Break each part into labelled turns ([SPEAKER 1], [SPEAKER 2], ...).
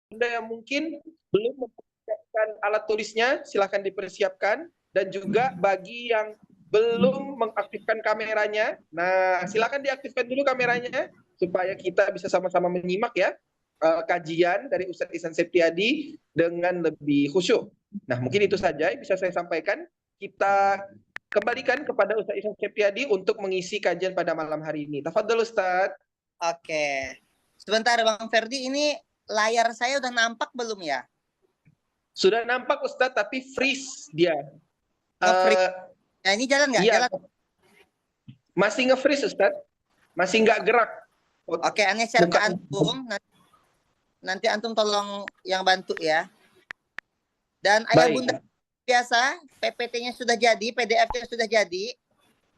[SPEAKER 1] Bunda yang mungkin belum mempersiapkan alat tulisnya, silahkan dipersiapkan. Dan juga bagi yang belum mengaktifkan kameranya, nah silahkan diaktifkan dulu kameranya supaya kita bisa sama-sama menyimak ya kajian dari Ustadz Ihsan Septiadi dengan lebih khusyuk. Nah mungkin itu saja yang bisa saya sampaikan. Kita kembalikan kepada Ustadz Ihsan Septiadi untuk mengisi kajian pada malam hari ini. Tafadhol Ustadz.
[SPEAKER 2] Oke. Sebentar Bang Ferdi, ini layar saya udah nampak belum ya?
[SPEAKER 1] Sudah nampak Ustadz, tapi freeze dia.
[SPEAKER 2] Nge-freeze. Nah ini jalan nggak?
[SPEAKER 1] Iya,
[SPEAKER 2] Jalan.
[SPEAKER 1] masih nge-freeze Ustadz. Masih nggak gerak.
[SPEAKER 2] Oke, Ane share ke Antum. Nanti Antum tolong yang bantu ya. Dan ayah bunda biasa, PPT-nya sudah jadi, PDF-nya sudah jadi.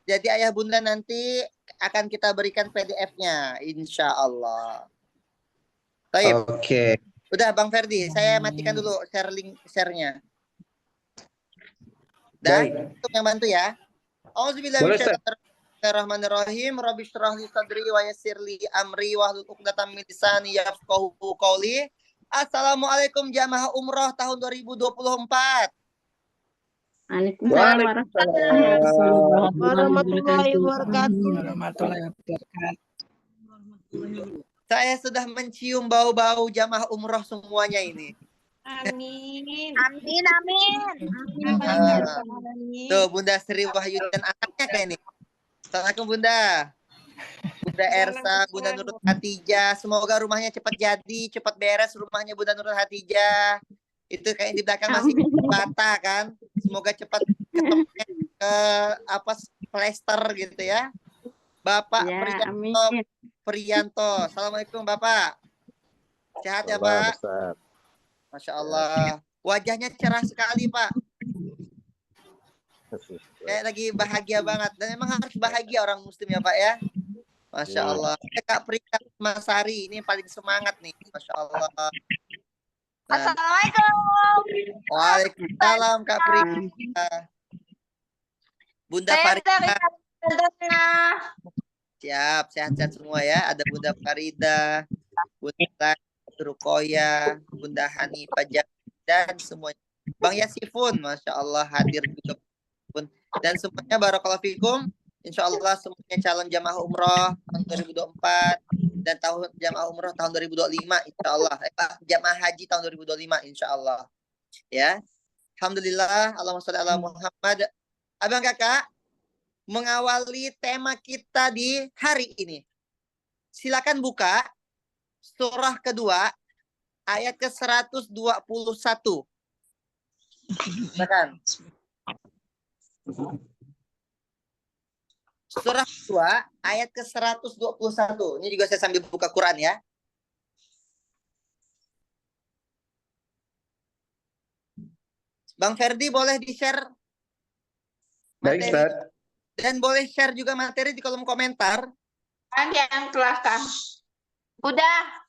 [SPEAKER 2] Jadi ayah bunda nanti akan kita berikan PDF-nya, insya Allah. Baik.
[SPEAKER 1] Oke.
[SPEAKER 2] Udah Bang Ferdi, saya matikan dulu share-nya. Dan untuk yang bantu ya. Bismillahirrahmanirrahim. Rabbi shrah li sadri wa yassir li amri wahlul 'uqdatam min lisani yafqahu qawli. Assalamualaikum jamaah umroh tahun 2024.
[SPEAKER 3] Waalaikumsalam warahmatullahi wabarakatuh.
[SPEAKER 2] Saya sudah mencium bau-bau jamaah umroh semuanya ini.
[SPEAKER 3] Amin.
[SPEAKER 4] Amin, amin.
[SPEAKER 2] Tuh Bunda Sri Wahyu dan anaknya kayak ini. Assalamualaikum Bunda. Bunda Ersa, Bunda Nurul Hatijah. Semoga rumahnya cepat jadi, cepat beres rumahnya Bunda Nurul Hatijah. Itu kayak di belakang masih bata kan. Semoga cepat ketemu ke plester gitu ya. Bapak ya, Priyanto. Assalamualaikum Bapak. Sehat ya Pak? Masya Allah. Wajahnya cerah sekali Pak. Kayak lagi bahagia banget. Dan memang harus bahagia orang muslim ya Pak ya. Masya Allah. Kak Prika Masari ini paling semangat nih. Masya Allah. Nah.
[SPEAKER 4] Assalamualaikum.
[SPEAKER 2] Waalaikumsalam Kak Prika. Bunda Farida. Siap, sehat-sehat semua ya. Ada Bunda Farida, Bunda Rukoya, Bunda Hanifah dan semuanya. Bang Yasifun, Masya Allah hadir juga. Dan semuanya barakallahu fikum. Insya Allah semuanya calon jamaah umroh tahun 2024 dan tahun jamaah umroh tahun 2025 insya Allah. Jamaah haji tahun 2025 insya Allah. Ya. Alhamdulillah. Allahumma sholli ala Muhammad. Abang kakak mengawali tema kita di hari ini. Silakan buka surah kedua ayat ke-121. Silakan. Surah kedua ayat ke-121. Ini juga saya sambil buka Quran ya. Bang Ferdi boleh di-share materi. Baik, dan boleh share juga materi di kolom komentar.
[SPEAKER 3] Yang telah Kang.
[SPEAKER 4] Udah.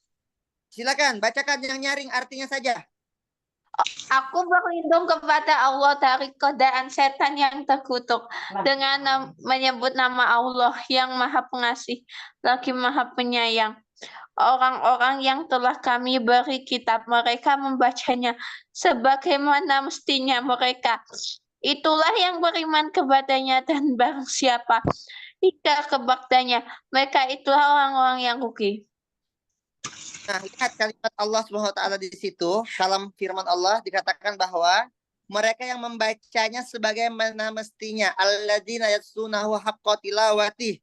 [SPEAKER 2] Silakan bacakan yang nyaring artinya saja.
[SPEAKER 3] Aku berlindung kepada Allah dari godaan setan yang terkutuk dengan menyebut nama Allah yang Maha Pengasih lagi Maha Penyayang. Orang-orang yang telah kami beri kitab, mereka membacanya sebagaimana mestinya mereka. Itulah yang beriman kepadanya, dan barang siapa jika kebaktanya, mereka itulah orang-orang yang rugi.
[SPEAKER 2] Nah, lihat kalimat Allah SWT di situ, kalam firman Allah dikatakan bahwa mereka yang membacanya sebagaimana mestinya, alladzina yatsunahu haqqa tilawatih.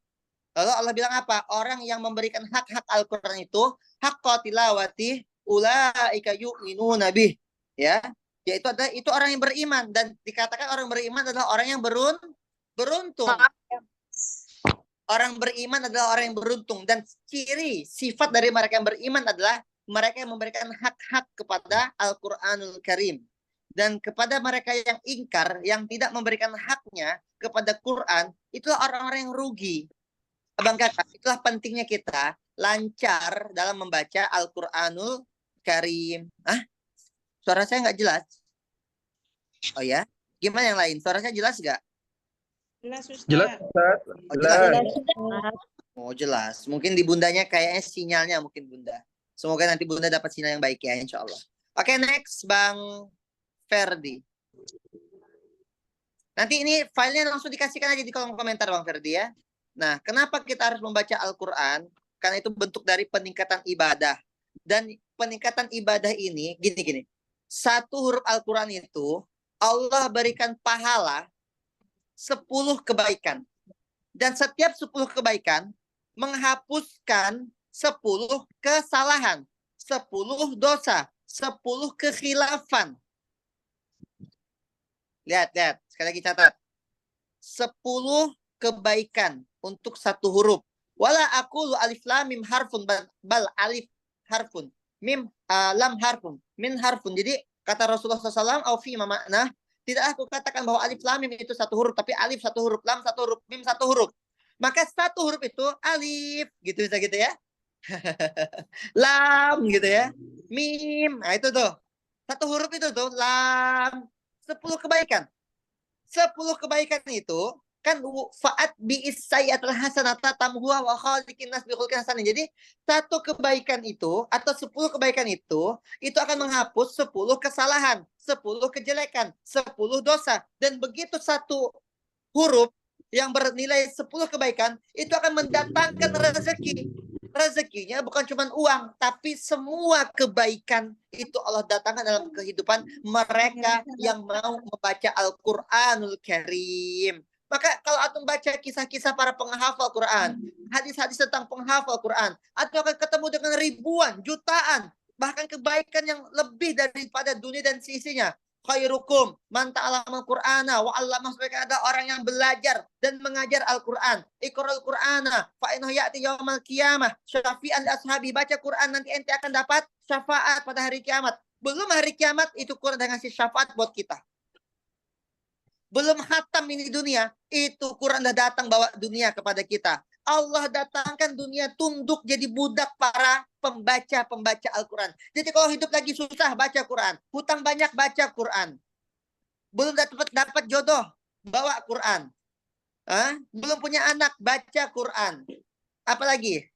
[SPEAKER 2] Lalu Allah bilang apa? Orang yang memberikan hak-hak Al-Qur'an itu haqqa tilawatih ulaika yu'minuna bih. Ya. Yaitu adalah itu orang yang beriman, dan dikatakan orang beriman adalah orang yang beruntung. Orang beriman adalah orang yang beruntung, dan ciri sifat dari mereka yang beriman adalah mereka yang memberikan hak-hak kepada Al-Qur'anul Karim. Dan kepada mereka yang ingkar, yang tidak memberikan haknya kepada Quran, itulah orang-orang yang rugi. Abang kakak, itulah pentingnya kita lancar dalam membaca Al-Qur'anul Karim. Suara saya nggak jelas? Oh ya? Gimana yang lain? Suara saya jelas nggak?
[SPEAKER 3] Jelas, Ustaz.
[SPEAKER 1] Jelas, Ustaz.
[SPEAKER 2] Oh, jelas. Oh, jelas. Mungkin di bundanya kayaknya sinyalnya mungkin Bunda. Semoga nanti Bunda dapat sinyal yang baik ya, insya Allah. Oke, next Bang Ferdi. Nanti ini filenya langsung dikasihkan aja di kolom komentar Bang Ferdi ya. Nah, kenapa kita harus membaca Al-Quran? Karena itu bentuk dari peningkatan ibadah. Dan peningkatan ibadah ini, gini-gini. Satu huruf Al-Quran itu, Allah berikan pahala 10 kebaikan. Dan setiap 10 kebaikan menghapuskan 10 kesalahan, 10 dosa, 10 kekhilafan. Lihat. Sekali lagi catat. 10 kebaikan untuk satu huruf. Wala aqulu alif lam mim harfun bal alif harfun. Mim lam harfun. Min harfun. Jadi kata Rasulullah SAW, au fi makna, tidak aku katakan bahwa alif lam mim itu satu huruf, tapi alif satu huruf, lam satu huruf, mim satu huruf. Maka satu huruf itu alif, gitu bisa gitu ya. Lam gitu ya. Mim. Nah itu tuh. Satu huruf itu tuh lam. 10 kebaikan. 10 kebaikan itu kan fa'at bi'is sayyatul hasanata tamhuha wa khaliqin nas bi khulqin hasanin. Jadi satu kebaikan itu atau 10 kebaikan itu akan menghapus 10 kesalahan, 10 kejelekan, 10 dosa, dan begitu satu huruf yang bernilai 10 kebaikan itu akan mendatangkan rezeki. Rezekinya bukan cuma uang, tapi semua kebaikan itu Allah datangkan dalam kehidupan mereka yang mau membaca Al-Quranul Karim. Maka kalau antum baca kisah-kisah para penghafal Quran, hadis-hadis tentang penghafal Quran, atau akan ketemu dengan ribuan, jutaan, bahkan kebaikan yang lebih daripada dunia dan sisinya. Khairukum man ta'allama al-Qur'ana wa 'allama. Mereka ada orang yang belajar dan mengajar Al-Qur'an. Iqra'ul Qur'ana fa innahu ya'ti yaumal qiyamah syafi'an li ashabi. Baca Quran nanti ente akan dapat syafaat pada hari kiamat. Belum hari kiamat itu Quran udah ngasih syafaat buat kita. Belum khatam ini dunia, itu Quran udah datang bawa dunia kepada kita. Allah datangkan dunia tunduk jadi budak para pembaca Al-Quran. Jadi kalau hidup lagi susah, baca Quran. Hutang banyak, baca Quran. Belum dapat jodoh, bawa Quran. Belum punya anak, baca Quran. Apalagi?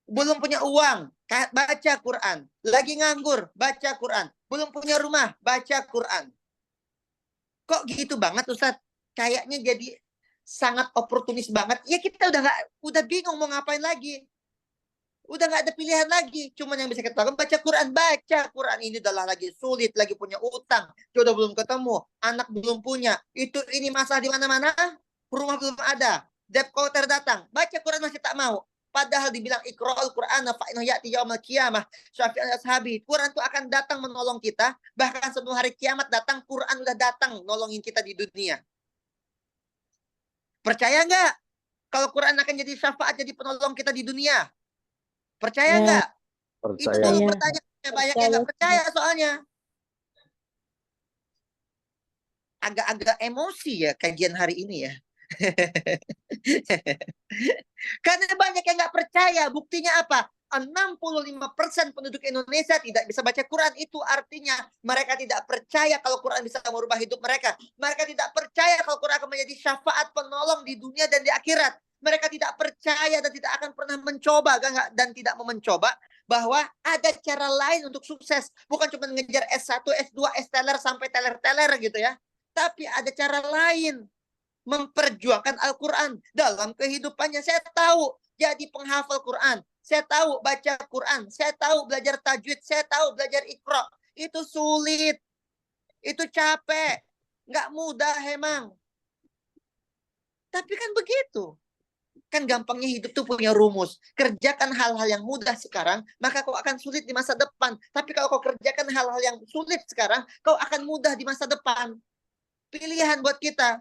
[SPEAKER 2] Belum punya uang, baca Quran. Lagi nganggur, baca Quran. Belum punya rumah, baca Quran. Kok gitu banget Ustadz? Kayaknya jadi sangat oportunis banget. Ya kita udah bingung mau ngapain lagi. Udah nggak ada pilihan lagi. Cuman yang bisa kita lakukan baca Quran. Baca Quran ini adalah lagi sulit, lagi punya utang, jodoh belum ketemu, anak belum punya. Ini masalah di mana-mana, rumah belum ada, debt collector datang. Baca Quran masih tak mau. Padahal dibilang Iqra'ul Qur'ana fa innahu ya'ti yaumal qiyamah syafi'an ashabi. Quran itu akan datang menolong kita. Bahkan sebelum hari kiamat datang, Quran udah datang nolongin kita di dunia. Percaya nggak? Kalau Quran akan jadi syafaat, jadi penolong kita di dunia. Percaya nggak? Itu kalau pertanyaannya banyak yang nggak percaya soalnya. Agak-agak emosi ya kajian hari ini ya. Karena banyak yang nggak percaya. Buktinya apa? 65% penduduk Indonesia tidak bisa baca Quran. Itu artinya mereka tidak percaya kalau Quran bisa merubah hidup mereka. Mereka tidak percaya kalau Quran akan menjadi syafaat penolong di dunia dan di akhirat. Mereka tidak percaya dan tidak akan pernah mencoba dan tidak mau mencoba bahwa ada cara lain untuk sukses. Bukan cuma ngejar S1, S2, S-teler sampai teler-teler gitu ya. Tapi ada cara lain. Memperjuangkan Al-Quran dalam kehidupannya. Saya tahu jadi penghafal Quran. Saya tahu baca Quran. Saya tahu belajar tajwid. Saya tahu belajar Iqra. Itu sulit. Itu capek. Nggak mudah emang. Tapi kan begitu. Kan gampangnya hidup tuh punya rumus. Kerjakan hal-hal yang mudah sekarang, maka kau akan sulit di masa depan. Tapi kalau kau kerjakan hal-hal yang sulit sekarang, kau akan mudah di masa depan. Pilihan buat kita.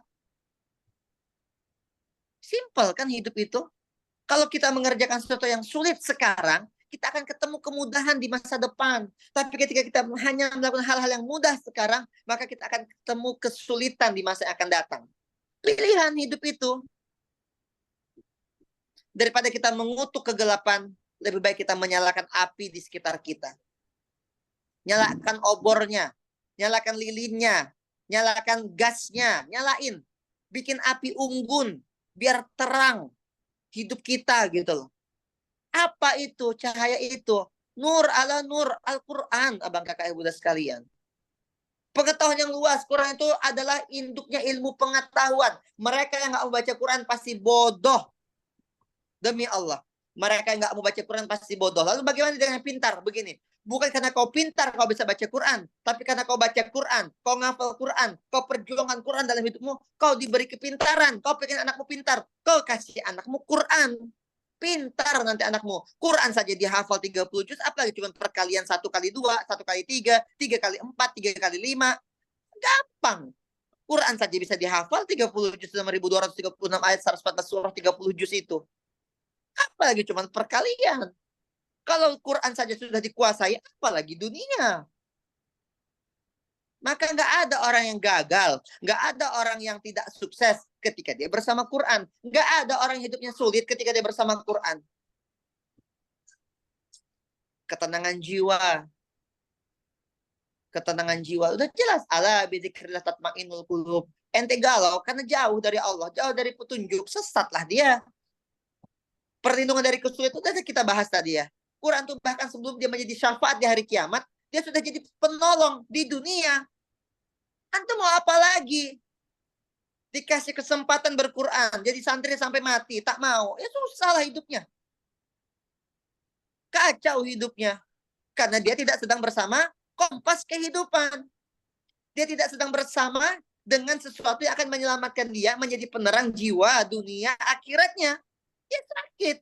[SPEAKER 2] Simple kan hidup itu. Kalau kita mengerjakan sesuatu yang sulit sekarang, kita akan ketemu kemudahan di masa depan. Tapi ketika kita hanya melakukan hal-hal yang mudah sekarang, maka kita akan ketemu kesulitan di masa yang akan datang. Pilihan hidup itu. Daripada kita mengutuk kegelapan, lebih baik kita menyalakan api di sekitar kita. Nyalakan obornya, nyalakan lilinnya, nyalakan gasnya, nyalain. Bikin api unggun, biar terang hidup kita gitu loh. Apa itu cahaya itu? Nur ala nur, Al-Quran, abang kakak ibu sekalian. Pengetahuan yang luas, Quran itu adalah induknya ilmu pengetahuan. Mereka yang nggak mau baca Quran pasti bodoh. Demi Allah. Mereka yang nggak mau baca Quran pasti bodoh. Lalu bagaimana dengan yang pintar? Begini. Bukan karena kau pintar kau bisa baca Quran. Tapi karena kau baca Quran. Kau ngafal Quran. Kau perjuangkan Quran dalam hidupmu. Kau diberi kepintaran. Kau pengen anakmu pintar. Kau kasih anakmu Quran. Pintar nanti anakmu. Quran saja dihafal 30 juz. Apalagi cuma perkalian 1 kali 2, 1 kali 3, 3 kali 4, 3 kali 5. Gampang. Quran saja bisa dihafal 30 juz, 6.236 ayat, 114 surah, 30 juz itu. Apalagi cuma perkalian. Kalau Quran saja sudah dikuasai, apalagi dunia. Maka nggak ada orang yang gagal. Nggak ada orang yang tidak sukses ketika dia bersama Quran. Nggak ada orang yang hidupnya sulit ketika dia bersama Quran. Ketenangan jiwa. Ketenangan jiwa. Udah jelas. Ala bidzikrillah tatmainnul qulub. Ente galau karena jauh dari Allah. Jauh dari petunjuk. Sesatlah dia. Perlindungan dari kesulitan itu kita bahas tadi ya. Quran tuh bahkan sebelum dia menjadi syafaat di hari kiamat, dia sudah jadi penolong di dunia. Antum mau apa lagi? Dikasih kesempatan berquran, jadi santri sampai mati, tak mau. Ya susah lah hidupnya. Kacau hidupnya. Karena dia tidak sedang bersama kompas kehidupan. Dia tidak sedang bersama dengan sesuatu yang akan menyelamatkan dia menjadi penerang jiwa, dunia, akhiratnya. Ya sakit.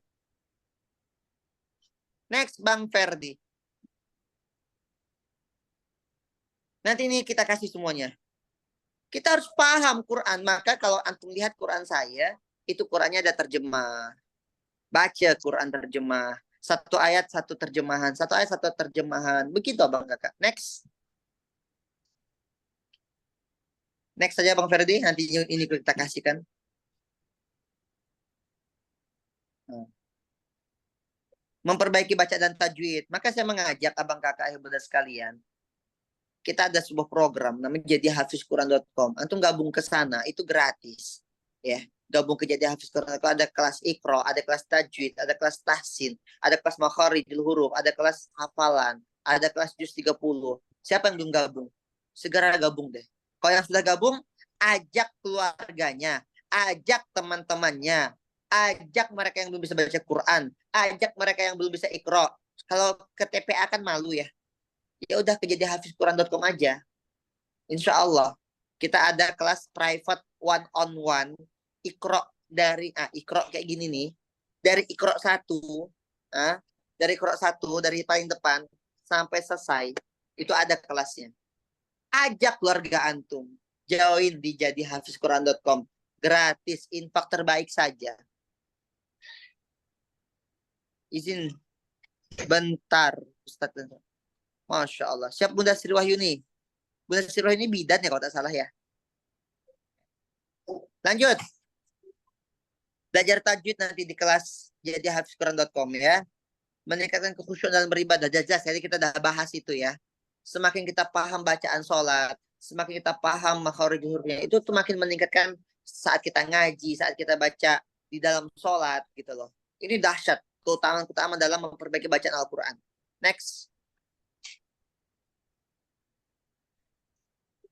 [SPEAKER 2] Next, Bang Ferdi. Nanti ini kita kasih semuanya. Kita harus paham Quran. Maka kalau antum lihat Quran saya, itu Qurannya ada terjemah. Baca Quran terjemah. Satu ayat, satu terjemahan. Satu ayat, satu terjemahan. Begitu abang kakak. Next. Next saja Bang Ferdi. Nanti ini kita kasihkan. Memperbaiki baca dan tajwid. Maka saya mengajak abang kakak ibu sekalian. Kita ada sebuah program namanya jadihafizquran.com. Antum gabung ke sana, itu gratis. Ya, gabung ke Jadi Hafiz Quran. Ada kelas Iqra, ada kelas tajwid, ada kelas tahsin, ada kelas makharijul huruf, ada kelas hafalan, ada kelas juz 30. Siapa yang belum gabung? Segera gabung deh. Kalau yang sudah gabung, ajak keluarganya, ajak teman-temannya, ajak mereka yang belum bisa baca Quran, ajak mereka yang belum bisa Iqra. Kalau ke TPA kan malu ya. Ya udah ke jadihafizquran.com aja. Insya Allah kita ada kelas private one on one Iqra dari Iqra kayak gini nih, dari Iqra 1 dari Iqra 1 dari paling depan sampai selesai itu ada kelasnya. Ajak keluarga antum join di jadihafizquran.com, gratis, infak terbaik saja. Izin bentar Ustaz. Masya Allah. Siap Bunda Sri Wahyuni. Bunda Sri Wahyuni bidan ya kalau tak salah ya. Lanjut. Belajar tajwid nanti di kelas jadihafizquran.com ya. Meningkatkan kekhusyuan dalam beribadah. Jelas, jadi kita udah bahas itu ya. Semakin kita paham bacaan sholat, semakin kita paham makharijul hurufnya, itu semakin meningkatkan saat kita ngaji, saat kita baca di dalam sholat gitu loh. Ini dahsyat. Keutamaan dalam memperbaiki bacaan Al-Quran. Next.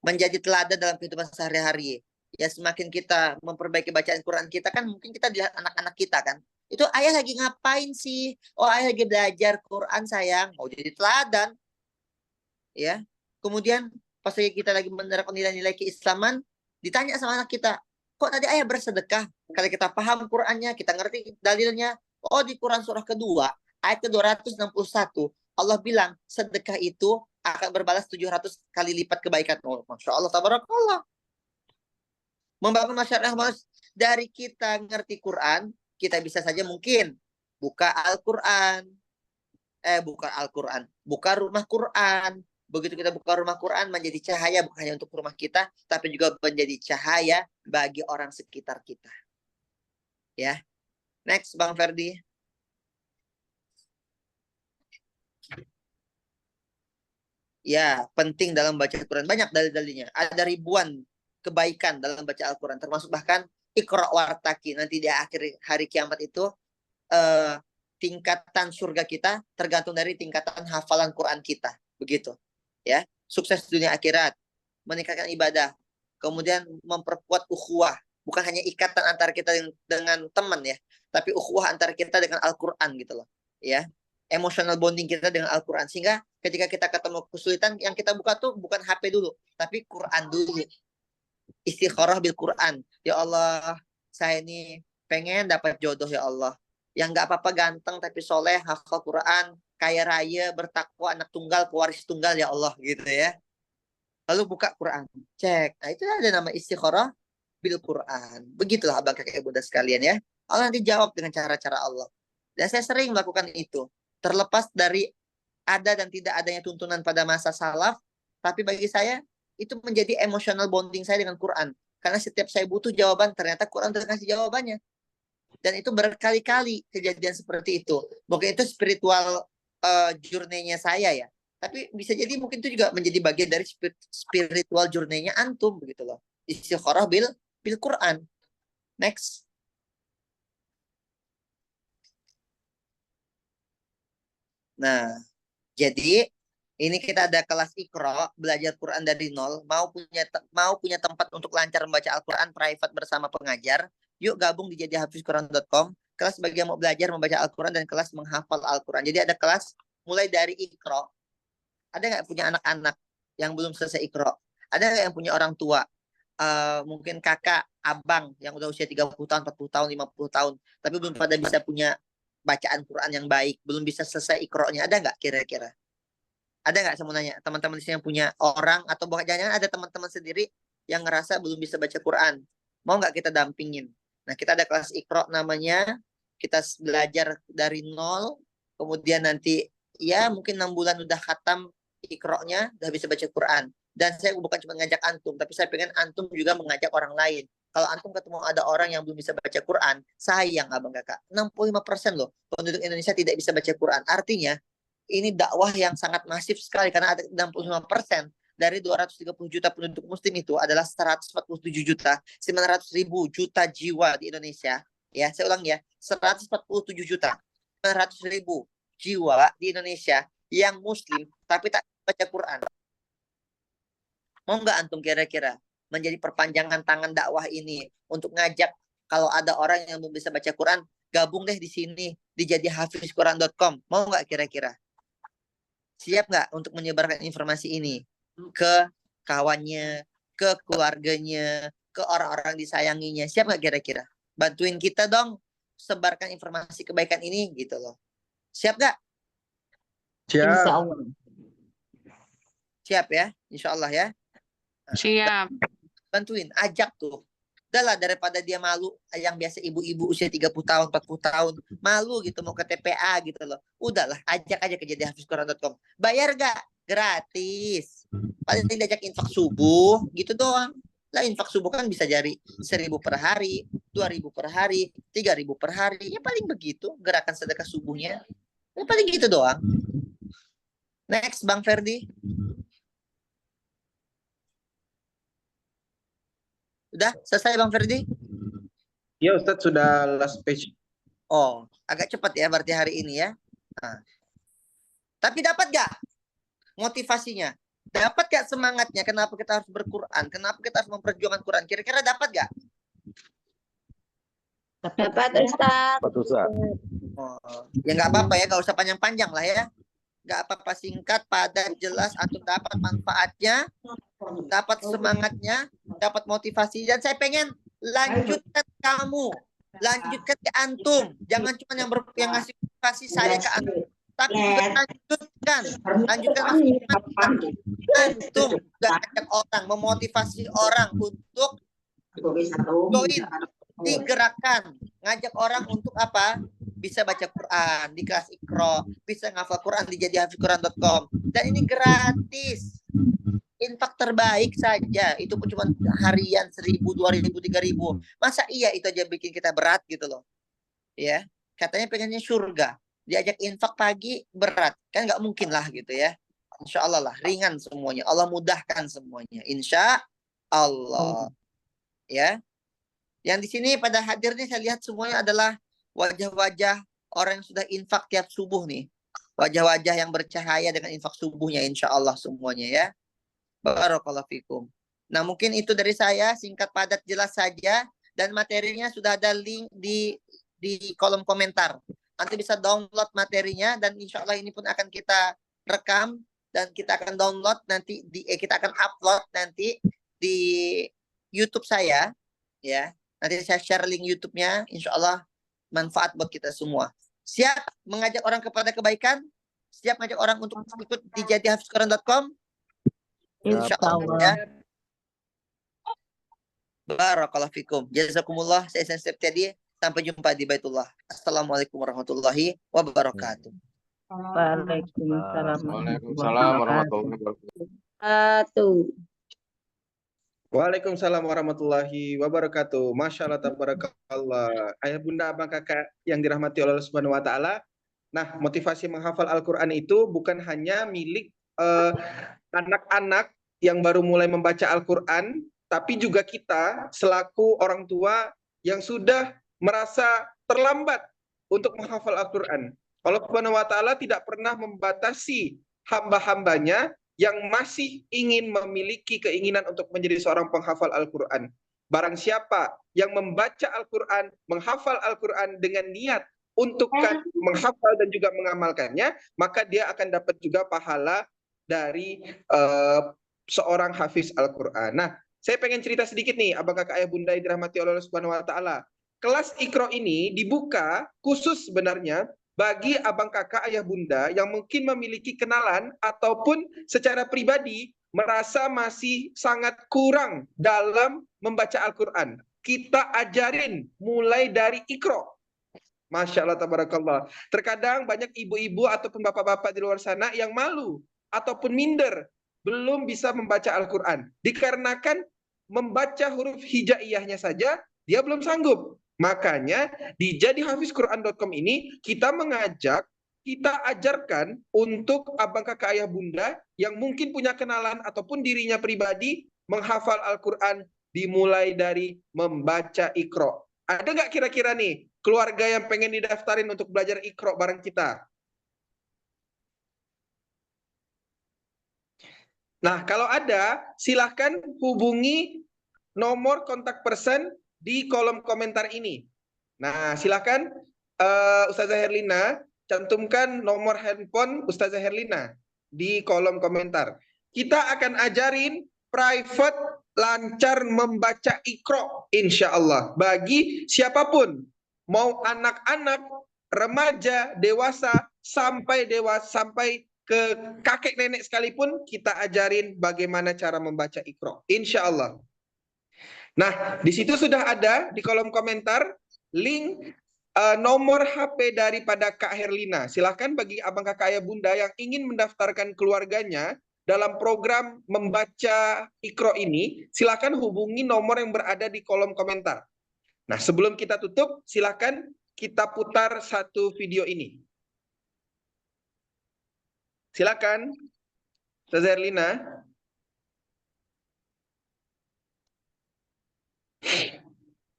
[SPEAKER 2] Menjadi teladan dalam kehidupan sehari-hari. Ya semakin kita memperbaiki bacaan Quran kita kan mungkin kita dilihat anak-anak kita kan. Itu ayah lagi ngapain sih? Oh ayah lagi belajar Quran sayang. Mau jadi teladan. Ya. Kemudian pas kita lagi menerapkan nilai-nilai keislaman, ditanya sama anak kita, kok tadi ayah bersedekah? Kalau kita paham Qurannya, kita ngerti dalilnya. Oh di Quran surah kedua, ayat ke-261, Allah bilang sedekah itu akan berbalas 700 kali lipat kebaikan. Oh, Masya Allah, tabarakallah. Membangun masyarakat dari kita ngerti Quran, kita bisa saja mungkin buka Al-Quran. Buka Al-Quran. Buka rumah Quran. Begitu kita buka rumah Quran, menjadi cahaya bukan hanya untuk rumah kita, tapi juga menjadi cahaya bagi orang sekitar kita. Ya. Next, Bang Ferdi. Ya, penting dalam baca Al-Quran. Banyak dalil-dalilnya. Ada ribuan kebaikan dalam baca Al-Quran. Termasuk bahkan Iqra wartaki. Nanti di akhir hari kiamat itu tingkatan surga kita tergantung dari tingkatan hafalan Quran kita. Begitu. Ya. Sukses dunia akhirat, meningkatkan ibadah, kemudian memperkuat ukhuwah. Bukan hanya ikatan antara kita dengan teman ya, tapi ukhuwah antara kita dengan Al-Quran gitu loh. Ya. Emotional bonding kita dengan Al-Quran. Sehingga ketika kita ketemu kesulitan, yang kita buka tuh bukan HP dulu, tapi Quran dulu. Istikharah bil Quran. Ya Allah, saya ini pengen dapat jodoh ya Allah. Yang nggak apa-apa ganteng tapi soleh, hafal Quran, kaya raya, bertakwa, anak tunggal, pewaris tunggal ya Allah gitu ya. Lalu buka Quran, cek. Nah itu ada nama istikharah bil Quran. Begitulah abang kakek bunda sekalian ya. Allah nanti jawab dengan cara-cara Allah. Dan saya sering melakukan itu. Terlepas dari ada dan tidak adanya tuntunan pada masa salaf, tapi bagi saya itu menjadi emotional bonding saya dengan Quran. Karena setiap saya butuh jawaban, ternyata Quran sudah kasih jawabannya. Dan itu berkali-kali kejadian seperti itu. Mungkin itu spiritual journey-nya saya ya. Tapi bisa jadi mungkin itu juga menjadi bagian dari spiritual journey-nya antum begitu loh. Istikharah bil Quran. Next. Nah, jadi ini kita ada kelas Iqra, belajar Quran dari nol, mau punya tempat untuk lancar membaca Al-Quran private bersama pengajar. Yuk gabung di jadihafizquran.com, kelas bagi yang mau belajar membaca Al-Quran dan kelas menghafal Al-Quran. Jadi ada kelas mulai dari Iqra. Ada nggak punya anak-anak yang belum selesai Iqra? Ada nggak yang punya orang tua? Mungkin kakak, abang yang udah usia 30 tahun, 40 tahun, 50 tahun, tapi belum pada bisa punya bacaan Quran yang baik, belum bisa selesai Iqra-nya. Ada nggak kira-kira? Ada nggak saya mau nanya, teman-teman di sini yang punya orang, atau jangan-jangan ada teman-teman sendiri yang ngerasa belum bisa baca Quran. Mau nggak kita dampingin? Nah, kita ada kelas Iqra namanya, kita belajar dari nol, kemudian nanti ya mungkin 6 bulan udah khatam Iqra-nya, udah bisa baca Quran. Dan saya bukan cuma ngajak antum, tapi saya pengen antum juga mengajak orang lain. Kalau antum ketemu ada orang yang belum bisa baca Quran, sayang abang kakak, 65% loh penduduk Indonesia tidak bisa baca Quran. Artinya, ini dakwah yang sangat masif sekali, karena ada 65% dari 230 juta penduduk muslim itu adalah 147 juta 900 ribu juta jiwa di Indonesia. Ya, saya ulang ya, 147 juta 900 ribu jiwa di Indonesia yang muslim tapi tak baca Quran. Mau nggak antum kira-kira menjadi perpanjangan tangan dakwah ini untuk ngajak kalau ada orang yang belum bisa baca Quran, gabung deh di sini di jadihafizquran.com. Mau nggak kira-kira? Siap nggak untuk menyebarkan informasi ini ke kawannya, ke keluarganya, ke orang-orang disayanginya? Siap nggak kira-kira? Bantuin kita dong, sebarkan informasi kebaikan ini gitu loh. Siap nggak?
[SPEAKER 1] Siap.
[SPEAKER 2] Siap ya, insya Allah ya.
[SPEAKER 3] Siap.
[SPEAKER 2] Bantuin, ajak tuh. Udahlah daripada dia malu, yang biasa ibu-ibu usia 30 tahun, 40 tahun, malu gitu mau ke TPA gitu loh. Udahlah, ajak aja ke jadihafizquran.com. Bayar gak? Gratis. Paling diajak infak subuh gitu doang. Lah infak subuh kan bisa jadi 1.000 per hari, 2.000 per hari, 3.000 per hari. Ya paling begitu gerakan sedekah subuhnya. Ya paling gitu doang. Next, Bang Ferdi. Udah selesai Bang Ferdi?
[SPEAKER 1] Ya Ustadz, sudah last page.
[SPEAKER 2] Oh, agak cepat ya berarti hari ini ya. Nah. Tapi dapat gak motivasinya? Dapat gak semangatnya? Kenapa kita harus berquran? Kenapa kita harus memperjuangkan Quran? Kira-kira dapat gak?
[SPEAKER 4] Dapat Ustaz.
[SPEAKER 2] Oh, ya nggak apa-apa ya, nggak usah panjang-panjang lah ya. Nggak apa-apa, singkat, padat, jelas. Antum dapat manfaatnya, dapat semangatnya, dapat motivasi. Dan saya pengen lanjutkan kamu, lanjutkan ke antum. Jangan cuma yang ngasih motivasi saya ke antum, tapi juga lanjutkan antum juga ajak orang, memotivasi orang untuk join digerakkan, ngajak orang untuk apa? Bisa baca Quran di kelas Iqra, bisa ngafal Quran di jadihafizquran.com. Dan ini gratis. Infak terbaik saja, itu pun cuma harian 1.000, 2.000, 3.000. Masa iya itu aja bikin kita berat gitu loh. Ya, katanya pengennya surga. Diajak infak pagi berat, kan nggak mungkin lah gitu ya. Insya Allah lah, ringan semuanya. Allah mudahkan semuanya. Insya Allah. Ya. Yang di sini pada hadirnya saya lihat semuanya adalah wajah-wajah orang yang sudah infak tiap subuh nih. Wajah-wajah yang bercahaya dengan infak subuhnya insya Allah semuanya ya. Barakallahu fikum. Nah mungkin itu dari saya, singkat padat jelas saja. Dan materinya sudah ada link di kolom komentar. Nanti bisa download materinya dan insya Allah ini pun akan kita rekam dan kita akan download nanti kita akan upload nanti di YouTube saya ya. Nanti saya share link YouTube-nya, insya Allah manfaat buat kita semua. Siap mengajak orang kepada kebaikan? Siap mengajak orang untuk ikut di jadihafizquran.com? Insya Allah ya. Barakallahu fikum. Jazakumullah. Saya Ihsan Septiadi. Sampai jumpa di Baitullah. Assalamualaikum warahmatullahi wabarakatuh.
[SPEAKER 5] Waalaikumsalam
[SPEAKER 4] warahmatullahi wabarakatuh.
[SPEAKER 1] Waalaikumsalam warahmatullahi wabarakatuh. Masya Allah, tabarakallah. Ayah bunda abang kakak yang dirahmati oleh Allah Subhanahu wa Ta'ala. Nah, motivasi menghafal Al-Quran itu bukan hanya milik anak-anak yang baru mulai membaca Al-Quran, tapi juga kita selaku orang tua yang sudah merasa terlambat untuk menghafal Al-Quran. Allah Subhanahu wa Ta'ala tidak pernah membatasi hamba-hambanya yang masih ingin memiliki keinginan untuk menjadi seorang penghafal Al-Quran. Barang siapa yang membaca Al-Quran, menghafal Al-Quran dengan niat untuk menghafal dan juga mengamalkannya, maka dia akan dapat juga pahala dari seorang hafiz Al-Quran. Nah, saya pengen cerita sedikit nih, abang kakak ayah bunda yang dirahmati oleh Allah Subhanahu wa Ta'ala. Kelas Iqra ini dibuka khusus sebenarnya bagi abang kakak ayah bunda yang mungkin memiliki kenalan ataupun secara pribadi merasa masih sangat kurang dalam membaca Al-Quran. Kita ajarin mulai dari Iqra. Masya Allah, tabarakallah. Terkadang banyak ibu-ibu ataupun bapak-bapak di luar sana yang malu ataupun minder belum bisa membaca Al-Quran. Dikarenakan membaca huruf hijaiyahnya saja, dia belum sanggup. Makanya di jadihafizquran.com ini kita mengajak, kita ajarkan untuk abang kakak ayah bunda yang mungkin punya kenalan ataupun dirinya pribadi menghafal Al-Quran dimulai dari membaca Iqra. Ada nggak kira-kira nih keluarga yang pengen didaftarin untuk belajar Iqra bareng kita? Nah, kalau ada, silahkan hubungi nomor kontak person di kolom komentar ini. Nah, silahkan Ustazah Herlina, cantumkan nomor handphone Ustazah Herlina di kolom komentar. Kita akan ajarin private lancar membaca Iqra, insya Allah. Bagi siapapun, mau anak-anak, remaja, dewasa, sampai ke kakek nenek sekalipun kita ajarin bagaimana cara membaca Iqra, insya Allah. Nah, di situ sudah ada di kolom komentar link nomor HP daripada Kak Herlina. Silahkan bagi abang kakak ayah bunda yang ingin mendaftarkan keluarganya dalam program membaca Iqra ini, silahkan hubungi nomor yang berada di kolom komentar. Nah, sebelum kita tutup, silahkan kita putar satu video ini. Silakan, Ustazah Herlina.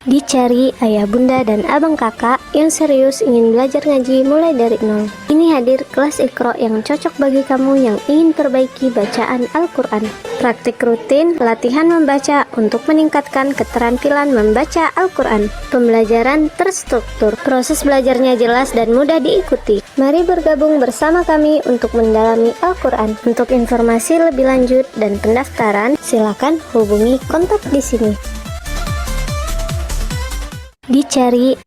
[SPEAKER 6] Dicari ayah bunda dan abang kakak yang serius ingin belajar ngaji mulai dari nol. Ini hadir kelas Iqra yang cocok bagi kamu yang ingin perbaiki bacaan Al-Quran. Praktik rutin, latihan membaca untuk meningkatkan keterampilan membaca Al-Quran. Pembelajaran terstruktur, proses belajarnya jelas dan mudah diikuti. Mari bergabung bersama kami untuk mendalami Al-Quran. Untuk informasi lebih lanjut dan pendaftaran, silakan hubungi kontak di sini. Dicari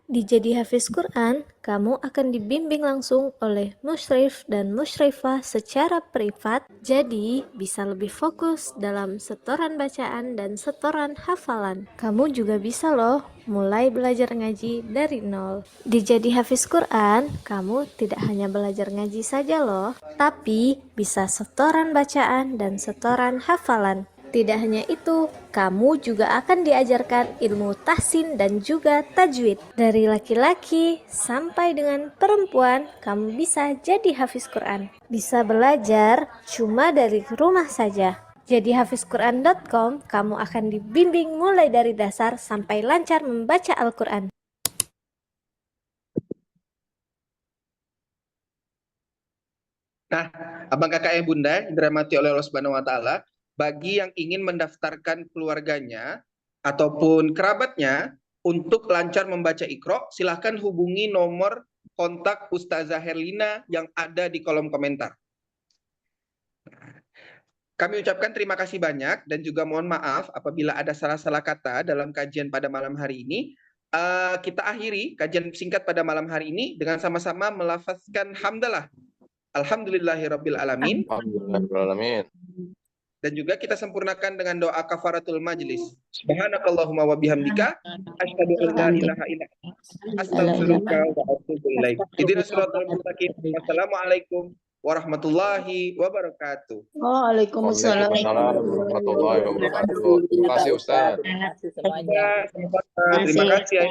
[SPEAKER 6] di Jadi Hafiz Quran, kamu akan dibimbing langsung oleh musyrif dan musyrifah secara privat, jadi bisa lebih fokus dalam setoran bacaan dan setoran hafalan. Kamu juga bisa loh mulai belajar ngaji dari nol. Di Jadi Hafiz Quran, kamu tidak hanya belajar ngaji saja loh, tapi bisa setoran bacaan dan setoran hafalan. Tidak hanya itu, kamu juga akan diajarkan ilmu tahsin dan juga tajwid. Dari laki-laki sampai dengan perempuan, kamu bisa jadi hafiz Quran. Bisa belajar cuma dari rumah saja. Jadi hafizquran.com, kamu akan dibimbing mulai dari dasar sampai lancar membaca Al-Quran.
[SPEAKER 1] Nah, abang kakak yang bunda yang dirahmati oleh Allah Subhanahu wa taala, bagi yang ingin mendaftarkan keluarganya ataupun kerabatnya untuk lancar membaca Iqra, silahkan hubungi nomor kontak Ustazah Herlina yang ada di kolom komentar. Kami ucapkan terima kasih banyak dan juga mohon maaf apabila ada salah-salah kata dalam kajian pada malam hari ini. Kita akhiri kajian singkat pada malam hari ini dengan sama-sama melafazkan hamdalah. Alhamdulillahirabbil alamin.
[SPEAKER 5] Alhamdulillahirrahmanirrahim.
[SPEAKER 1] Dan juga kita sempurnakan dengan doa kafaratul majlis. Subhanakallahumma wa bihamdika asyhadu an la ilaha illa anta astaghfiruka wa atubu ilaik. Ihdinas siratal mustaqim. Wassalamualaikum warahmatullahi wabarakatuh.
[SPEAKER 4] Waalaikumsalam.
[SPEAKER 5] Waalaikumsalam warahmatullahi wabarakatuh. Terima kasih Ustaz.
[SPEAKER 1] Ya, terima kasih.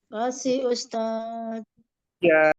[SPEAKER 4] Terima kasih Ustaz.
[SPEAKER 1] Ya.